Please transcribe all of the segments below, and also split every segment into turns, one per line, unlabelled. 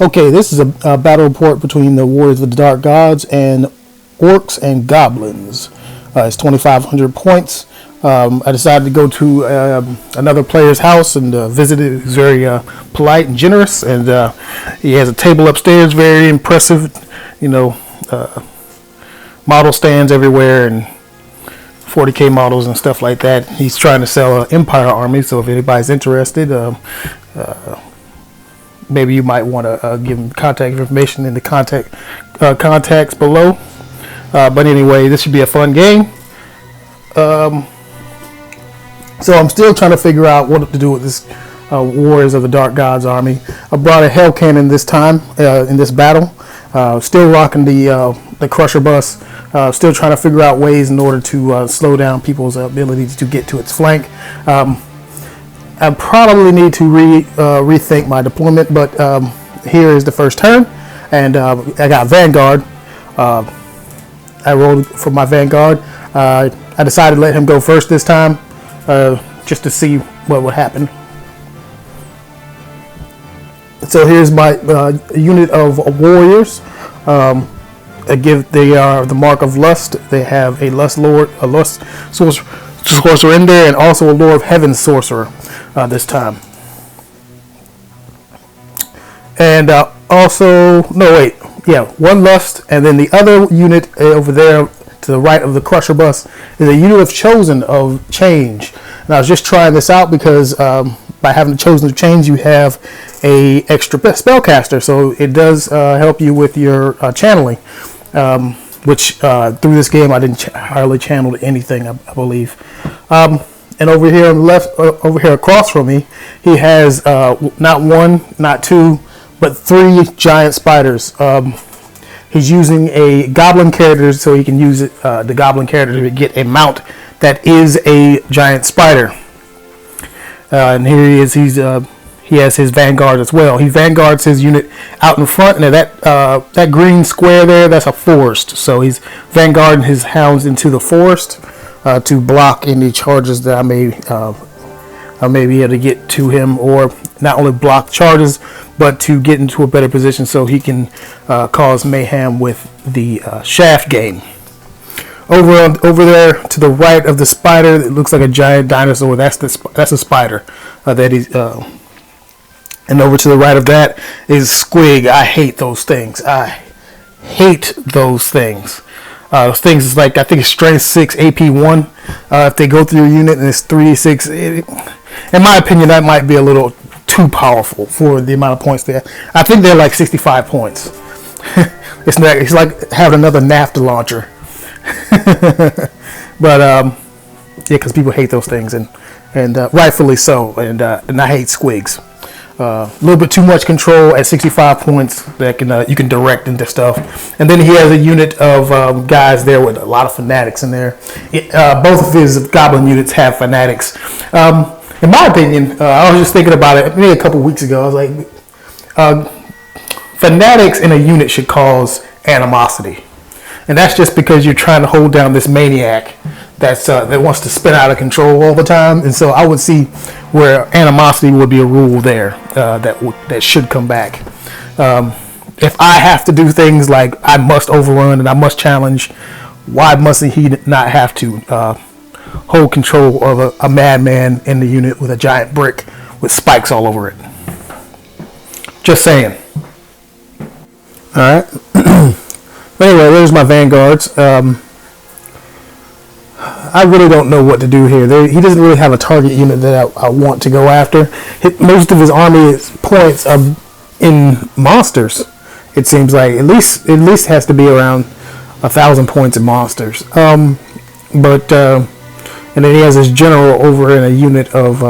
Okay, this is a battle report between the Warriors of the Dark Gods and Orks and Gobblins. It's 2,500 points. I decided to go to another player's house and visit it. He's very polite and generous, and he has a table upstairs, very impressive, model stands everywhere and 40K models and stuff like that. He's trying to sell an Empire army, so if anybody's interested, maybe you might want to give him contact information in the contacts below. But anyway, this should be a fun game. So I'm still trying to figure out what to do with this Warriors of the Dark Gods army. I brought a Hell Cannon this time in this battle. Still rocking the Crusher Bus. Still trying to figure out ways in order to slow down people's abilities to get to its flank. I probably need to rethink my deployment, but here is the first turn, and I got Vanguard. I rolled for my Vanguard. I decided to let him go first this time, just to see what would happen. So here's my unit of warriors. They are the Mark of Lust. They have a Lust Lord, a Lust Sorcerer in there, and also a Lord of Heaven Sorcerer this time. And one Lust, and then the other unit over there to the right of the Crusher Bus is a unit of Chosen of Change. And I was just trying this out because by having Chosen of Change, you have a extra spellcaster, so it does help you with your channeling. Which through this game I didn't hardly channel anything, I believe. And over here on the left, over here across from me, he has not one, not two, but 3 giant spiders. He's using a Goblin character, so he can use it, the Goblin character, to get a mount that is a giant spider. And here he is. He has his Vanguard as well. He Vanguards his unit out in front, and that green square there, that's a forest. So he's Vanguarding his hounds into the forest to block any charges that I may be able to get to him, or not only block charges, but to get into a better position so he can cause mayhem with the shaft game. Over there to the right of the spider, it looks like a giant dinosaur. That's a spider that he's. And over to the right of that is Squig. I hate those things. Those things is like, I think it's strength 6, AP 1. If they go through your unit and it's 3d6, in my opinion, that might be a little too powerful for the amount of points there. I think they're like 65 points. It's like having another NAFTA launcher. But yeah, because people hate those things, and rightfully so. And I hate Squigs. A little bit too much control at 65 points that you can direct into stuff. And then he has a unit of guys there with a lot of fanatics in there. Both of his Goblin units have fanatics. In my opinion, I was just thinking about it maybe a couple weeks ago. I was like, fanatics in a unit should cause animosity. And that's just because you're trying to hold down this maniac that wants to spin out of control all the time. And so I would see where animosity would be a rule there that should come back. If I have to do things like I must overrun and I must challenge, why mustn't he not have to hold control of a madman in the unit with a giant brick with spikes all over it? Just saying. All right. Anyway, there's my Vanguards. I really don't know what to do here. He doesn't really have a target unit that I want to go after. Most of his army points are in monsters. It seems like at least has to be around 1,000 points in monsters. And then he has his general over in a unit of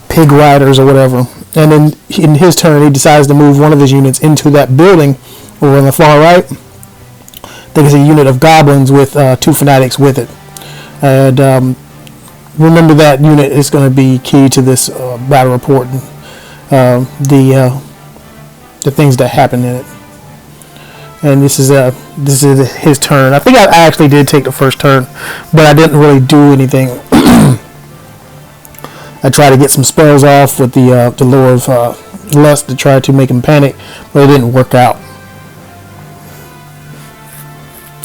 pig riders or whatever. And then in his turn, he decides to move one of his units into that building over on the far right. I think it's a unit of Goblins with 2 fanatics with it. And remember, that unit is going to be key to this battle report. The things that happen in it. And this is his turn. I think I actually did take the first turn, but I didn't really do anything. I tried to get some spells off with the Lord of lust to try to make him panic, but it didn't work out.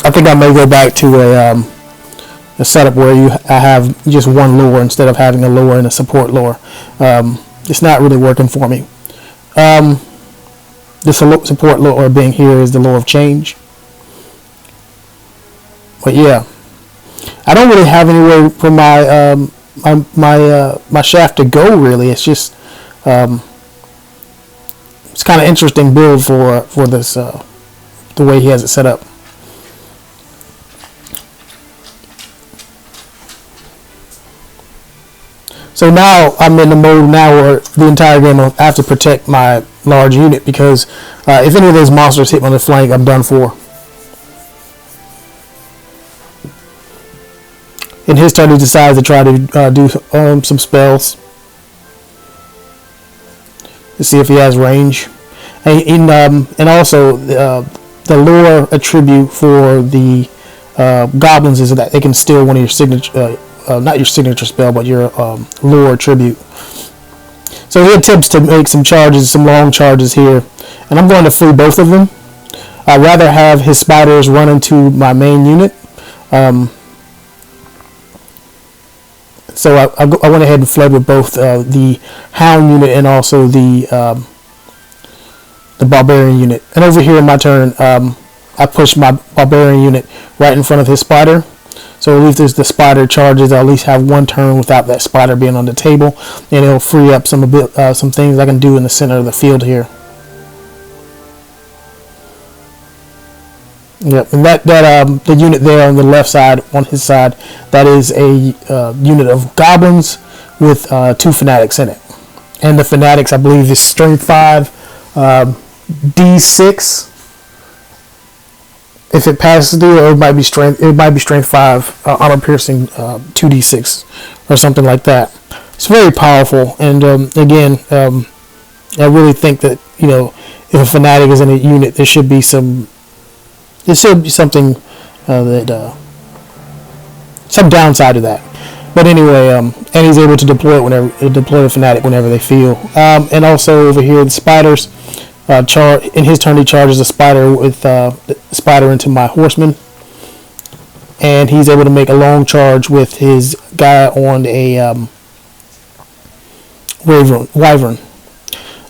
I think I may go back to a setup where I have just one lore instead of having a lore and a support lore. It's not really working for me. The support lore being here is the lore of change. But yeah, I don't really have anywhere for my my shaft to go. Really, it's just it's kind of interesting build for this the way he has it set up. So now I'm in the mode now where the entire game I have to protect my large unit, because if any of those monsters hit me on the flank, I'm done for. In his turn, he decides to try to do some spells to see if he has range. And also the lore attribute for the goblins is that they can steal one of your signature. Not your signature spell, but your lore attribute. So he attempts to make some charges, some long charges here, and I'm going to flee both of them. I'd rather have his spiders run into my main unit. So I went ahead and fled with both the hound unit and also the barbarian unit. And over here in my turn, I pushed my barbarian unit right in front of his spider. So at least as the spider charges, I'll at least have one turn without that spider being on the table, and it'll free up some things I can do in the center of the field here. Yep, and that the unit there on the left side, on his side, that is a unit of goblins with 2 fanatics in it, and the fanatics I believe is strength 5, D6. If it passes through, it might be strength. It might be strength 5, armor piercing 2d6 or something like that. It's very powerful, and again, I really think that if a fanatic is in a unit, there should be something that some downside to that. But anyway, and he's able to deploy the fanatic whenever they feel. And also over here, the spiders. In his turn, he charges a spider with the spider into my horseman, and he's able to make a long charge with his guy on a wyvern.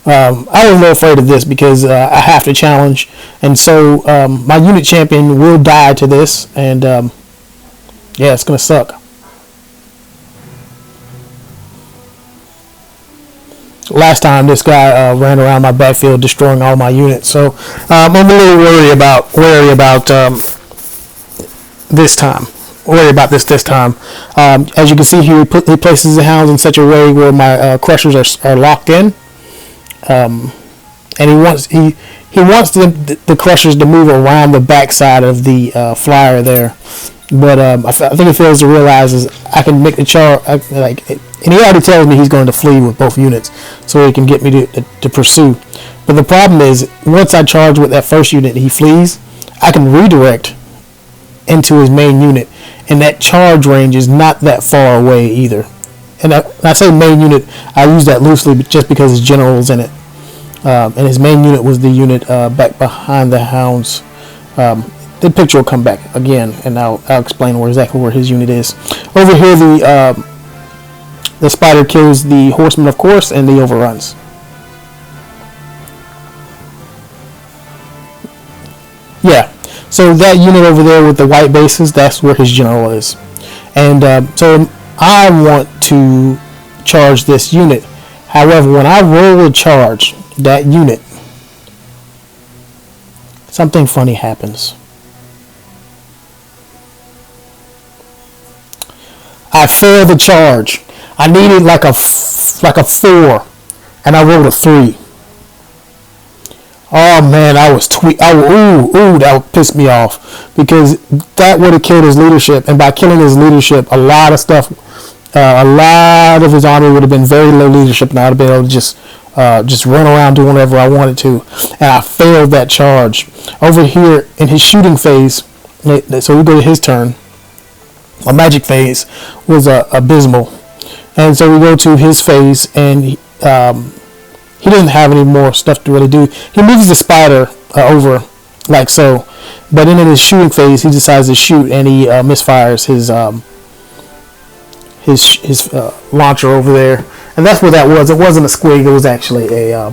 I was a little afraid of this because I have to challenge, and so my unit champion will die to this, and yeah, it's gonna suck. Last time this guy ran around my backfield destroying all my units, so I'm a little wary about this time. This time. As you can see here, he places the hounds in such a way where my crushers are locked in, and he wants the crushers to move around the backside of the flyer there. But I think he fails to realize is I can make the charge and he already tells me he's going to flee with both units so he can get me to pursue. But the problem is, once I charge with that first unit and he flees, I can redirect into his main unit, and that charge range is not that far away either. And I say main unit, I use that loosely just because his general is in it. And his main unit was the unit back behind the hounds. The picture will come back again, and I'll explain exactly where his unit is. Over here, the spider kills the horseman, of course, and the overruns. Yeah, so that unit over there with the white bases, that's where his general is. And so I want to charge this unit. However, when I roll a charge, that unit, something funny happens. I failed the charge. I needed like a 4, and I rolled a 3. Oh man, I was that pissed me off, because that would have killed his leadership, and by killing his leadership, a lot of his army would have been very low leadership, and I would have been able to just run around doing whatever I wanted to, and I failed that charge. Over here in his shooting phase, so we go to his turn. My magic phase was abysmal, and so we go to his phase, and he doesn't have any more stuff to really do. He moves the spider over like so, but in his shooting phase, he decides to shoot and he misfires his launcher over there, and that's what that was. It wasn't a squig; it was actually a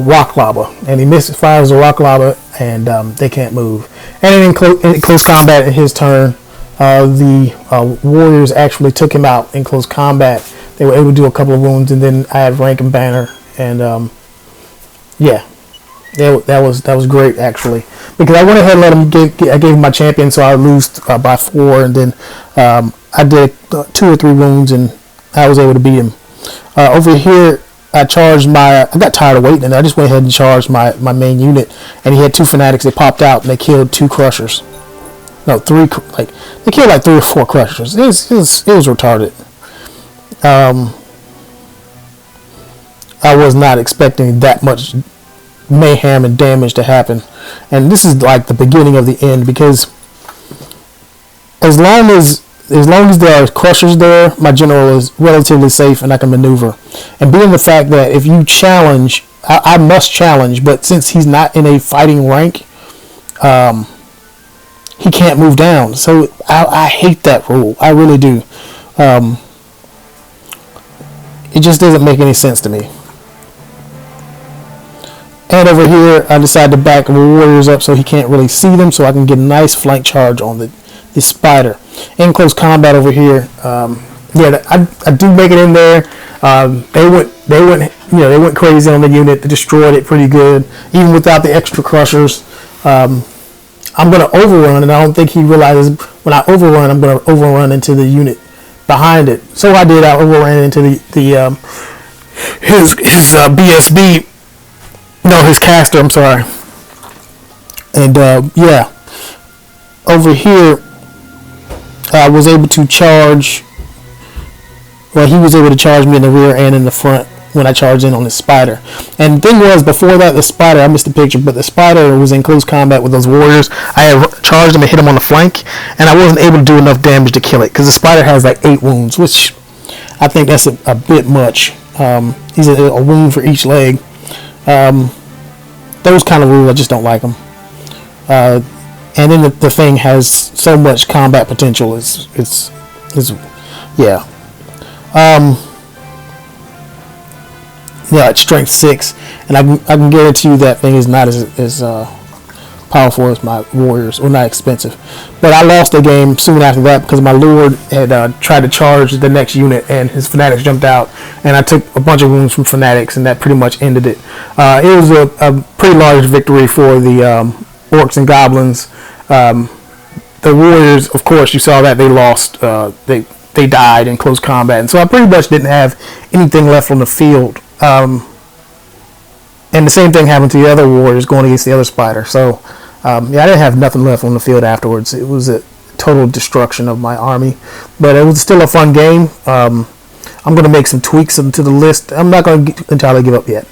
rock lava, and he misfires the rock lava, and they can't move. And in close combat, in his turn, the warriors actually took him out in close combat. They were able to do a couple of wounds, and then I had rank and banner, and yeah, that was great actually, because I went ahead and let him I gave him my champion, so I lose by 4, and then I did 2 or 3 wounds, and I was able to beat him. Over here, I got tired of waiting, and I just went ahead and charged my main unit, and he had 2 fanatics. They popped out, and they killed 2 crushers. No, 3. Like they killed like 3 or 4 crushers. It was retarded. I was not expecting that much mayhem and damage to happen, and this is like the beginning of the end, because as long as there are crushers there, my general is relatively safe and I can maneuver. And being the fact that if you challenge, I must challenge, but since he's not in a fighting rank, he can't move down. So I hate that rule. I really do. It just doesn't make any sense to me. And over here, I decided to back the warriors up so he can't really see them, so I can get a nice flank charge on the spider. In close combat over here, yeah, I do make it in there. They went crazy on the unit. They destroyed it pretty good, even without the extra crushers. I'm gonna overrun, and I don't think he realizes when I overrun, I'm gonna overrun into the unit behind it. So I did. I overran into his BSB. No, his caster. I'm sorry. And yeah, over here, I was able to charge. Well, he was able to charge me in the rear and in the front when I charged in on the spider. And the thing was, before that, the spider, I missed the picture, but the spider was in close combat with those warriors. I had charged him and hit him on the flank, and I wasn't able to do enough damage to kill it, because the spider has like 8 wounds, which I think that's a bit much. He's a wound for each leg. Those kind of rules, I just don't like them. And then the thing has so much combat potential. It's yeah. Yeah, it's strength 6, and I can guarantee you that thing is not as powerful as my warriors, or not expensive. But I lost the game soon after that because my lord had tried to charge the next unit, and his fanatics jumped out, and I took a bunch of wounds from fanatics, and that pretty much ended it. It was a pretty large victory for the Orks and Gobblins. The warriors, of course, you saw that they lost. They died in close combat, and so I pretty much didn't have anything left on the field. And the same thing happened to the other warriors going against the other spider. So yeah, I didn't have nothing left on the field afterwards. It was a total destruction of my army, but it was still a fun game. I'm going to make some tweaks into the list. I'm not going to entirely give up yet.